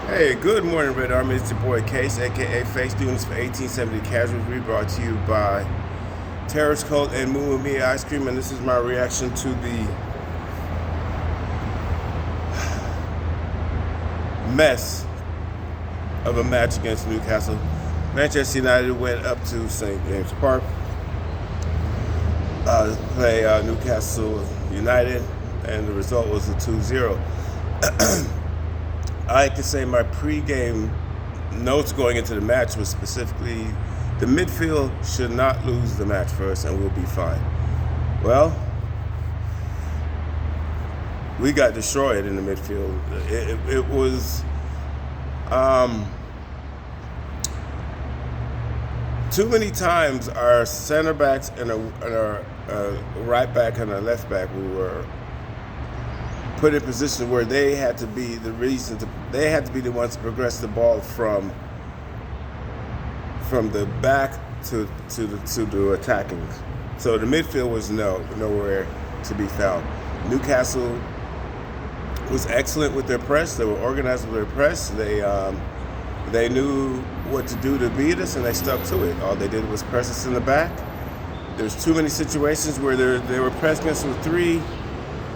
Hey, good morning, Red Army. It's your boy Case, aka Face, doing this for 1870 Casualty, brought to you by Terrace Coat and Moo with Me Ice Cream. And this is my reaction to the mess of a match against Newcastle. Manchester United went up to St. James Park to play Newcastle United, and the result was a 2-0. I can say my pre-game notes going into the match was specifically the midfield should not lose the match for us and we'll be fine. Well, we got destroyed in the midfield. It was too many times our center backs and our right back and our left back, we were put in position where they had to be the ones to progress the ball from the back to the attacking. So the midfield was nowhere to be found. Newcastle was excellent with their press. They were organized with their press. They knew what to do to beat us, and they stuck to it. All they did was press us in the back. There's too many situations where they were pressing us with three.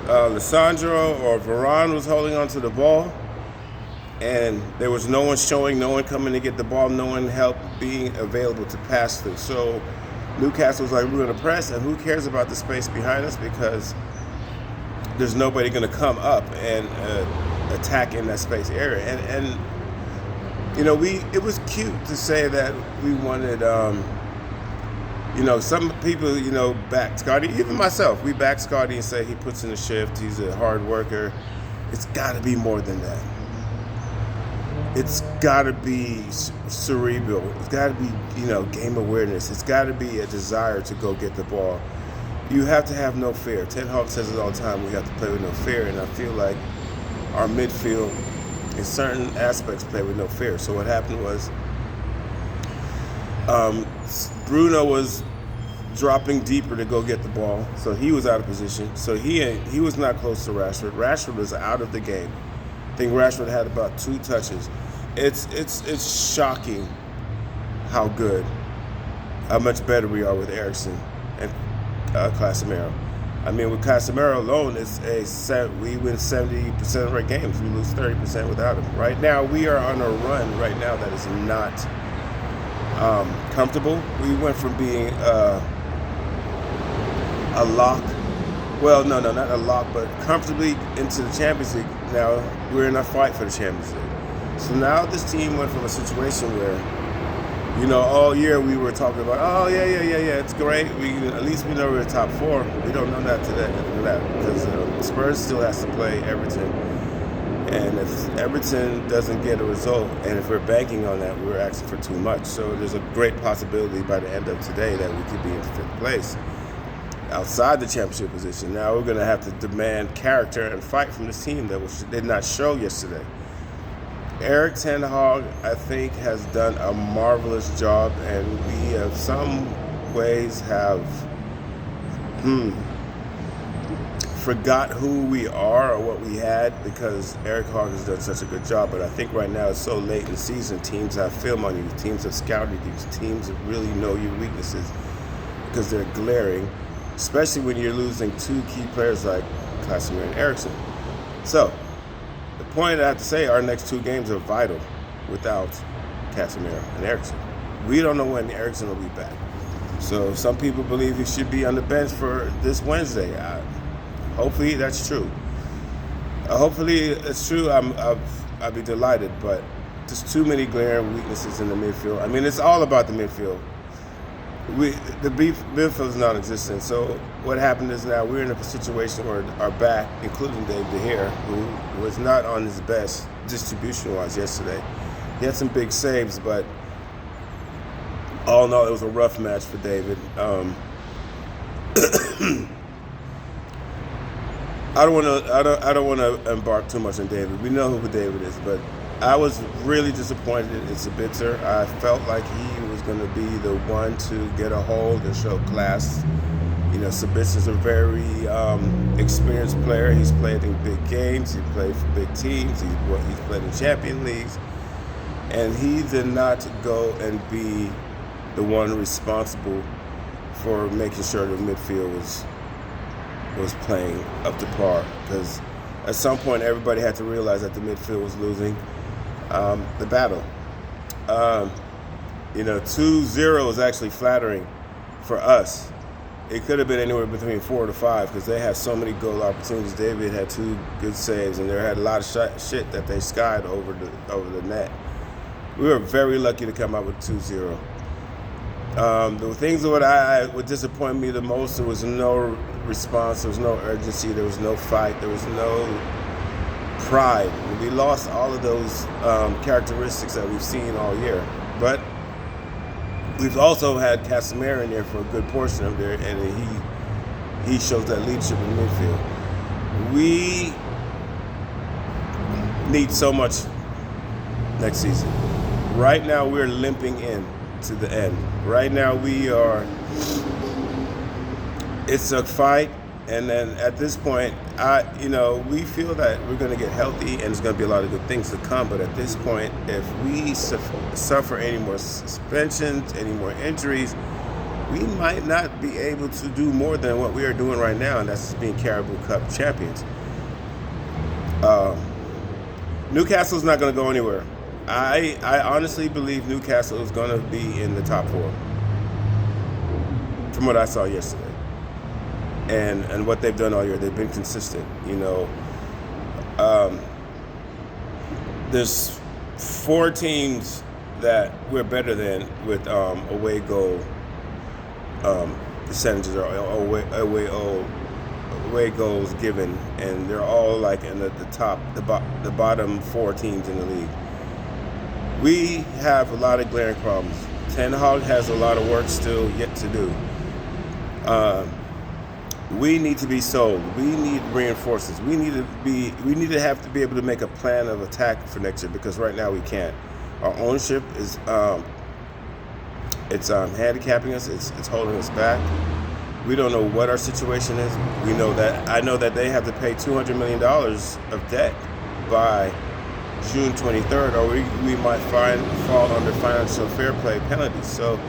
Lissandro or Varane was holding onto the ball, and there was no one showing, no one coming to get the ball, no one help being available to pass through. So Newcastle was like, we're going to press, and who cares about the space behind us because there's nobody going to come up and attack in that space area. And you know, it was cute to say that we wanted. Some people, back Scotty, even myself, we back Scotty and say he puts in a shift, he's a hard worker. It's got to be more than that. It's got to be cerebral. It's got to be, game awareness. It's got to be a desire to go get the ball. You have to have no fear. Ten Hag says it all the time, we have to play with no fear, and I feel like our midfield, in certain aspects, play with no fear. So what happened was, Bruno was dropping deeper to go get the ball, so he was out of position. So he was not close to Rashford. Rashford was out of the game. I think Rashford had about 2 touches. It's shocking how much better we are with Eriksen and Class-emiro. I mean, with Class-emiro alone, we win 70% of our games. We lose 30% without him. Right now, we are on a run right now that is not comfortable. We went from being a lock, well, no, not a lock, but comfortably into the Champions League. Now we're in a fight for the Champions League. So now this team went from a situation where, all year we were talking about, oh yeah, it's great. At least we know we're top 4. We don't know that today, because Spurs still has to play Everton. And if Everton doesn't get a result, and if we're banking on that, we're asking for too much. So there's a great possibility by the end of today that we could be in 5th place, outside the championship position. Now we're going to have to demand character and fight from this team that did not show yesterday. Erik ten Hag, I think, has done a marvelous job, and we have some ways have forgot who we are or what we had, because Erik Hag has done such a good job. But I think right now it's so late in the season, teams have film on you, teams have scouted you, teams that really know your weaknesses because they're glaring, especially when you're losing 2 key players like Class-emiro and Eriksen. So the point I have to say, our next 2 games are vital without Class-emiro and Eriksen. We don't know when Eriksen will be back. So some people believe he should be on the bench for this Wednesday. Hopefully that's true. Hopefully it's true. I'd be delighted, but there's too many glaring weaknesses in the midfield. I mean, it's all about the midfield. The midfield is non-existent. So what happened is now we're in a situation where our back, including David De Gea, who was not on his best distribution-wise yesterday, he had some big saves, but all in all, it was a rough match for David. I don't want to embark too much on David. We know who David is, but I was really disappointed in Subitzer. I felt like he was going to be the one to get a hold and show class. Sabitzer's a very experienced player. He's played in big games. He played for big teams. He's played in champion leagues. And he did not go and be the one responsible for making sure the midfield was playing up to par. Because at some point, everybody had to realize that the midfield was losing the battle. 2-0 is actually flattering for us. It could have been anywhere between 4 to 5 because they had so many goal opportunities. David had 2 good saves, and they had a lot of shit that they skied over the net. We were very lucky to come out with 2-0. The things that would disappoint me the most, there was no response, there was no urgency, there was no fight, there was no pride. We lost all of those characteristics that we've seen all year. But we've also had Class-emiro in there for a good portion of there, and he shows that leadership in the midfield. We need so much next season. Right now, we're limping in to the end. Right now, it's a fight, and then at this point, we feel that we're going to get healthy, and there's going to be a lot of good things to come. But at this point, if we suffer any more suspensions, any more injuries, we might not be able to do more than what we are doing right now, and that's being Caribou Cup champions. Newcastle's not going to go anywhere. I honestly believe Newcastle is going to be in the top 4 from what I saw yesterday. And what they've done all year, they've been consistent. There's 4 teams that we're better than with away goal percentages or away goals given, and they're all like in the top, the bottom 4 teams in the league. We have a lot of glaring problems. Ten Hag has a lot of work still yet to do. We need to be sold. We need reinforcements. We need to be able to make a plan of attack for next year, because right now we can't. Our ownership is handicapping us. It's holding us back. We don't know what our situation is. I know that they have to pay $200 million of debt by June 23rd, or we might fall under financial fair play penalties. So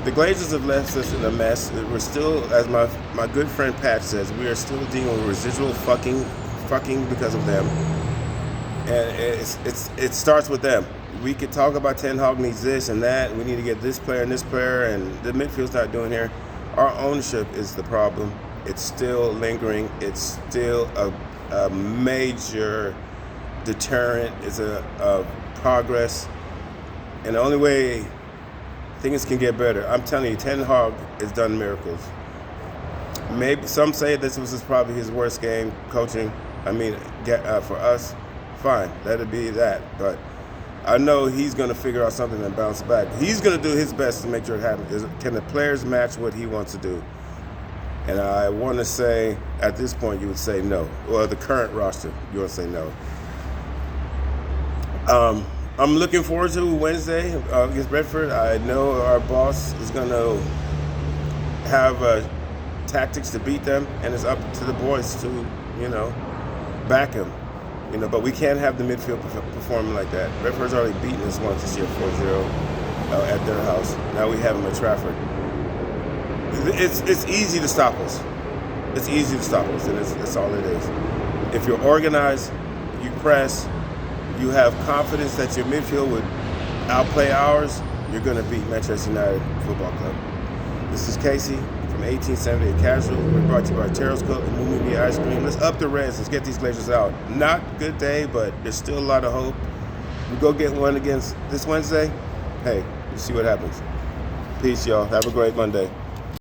the Glazers have left us in a mess. We're still, as my good friend Pat says, we are still dealing with residual fucking because of them. And it starts with them. We could talk about Ten Hag needs this and that. We need to get this player, and the midfield's not doing here. Our ownership is the problem. It's still lingering. It's still a major deterrent. It's a progress, and the only way things can get better, I'm telling you, Ten Hag has done miracles. Maybe some say this was probably his worst game coaching. For us, fine, let it be that. But I know he's going to figure out something and bounce back. He's going to do his best to make sure it happens. Can the players match what he wants to do? And I want to say, at this point, you would say no. Well, the current roster, you would say no. I'm looking forward to Wednesday against Brentford. I know our boss is going to have tactics to beat them, and it's up to the boys to, back him. But we can't have the midfield performing like that. Brentford's already beaten us once this year, 4-0 at their house. Now we have them at Trafford. It's easy to stop us. It's easy to stop us, and that's all it is. If you're organized, you press, you have confidence that your midfield would outplay ours, you're going to beat Manchester United Football Club. This is Casey from 1878 Casual. We're brought to you by Terrell's Cook and Moomy Ice Cream. Let's up the Reds. Let's get these Glazers out. Not a good day, but there's still a lot of hope. We go get one against this Wednesday. Hey, we'll see what happens. Peace, y'all. Have a great Monday.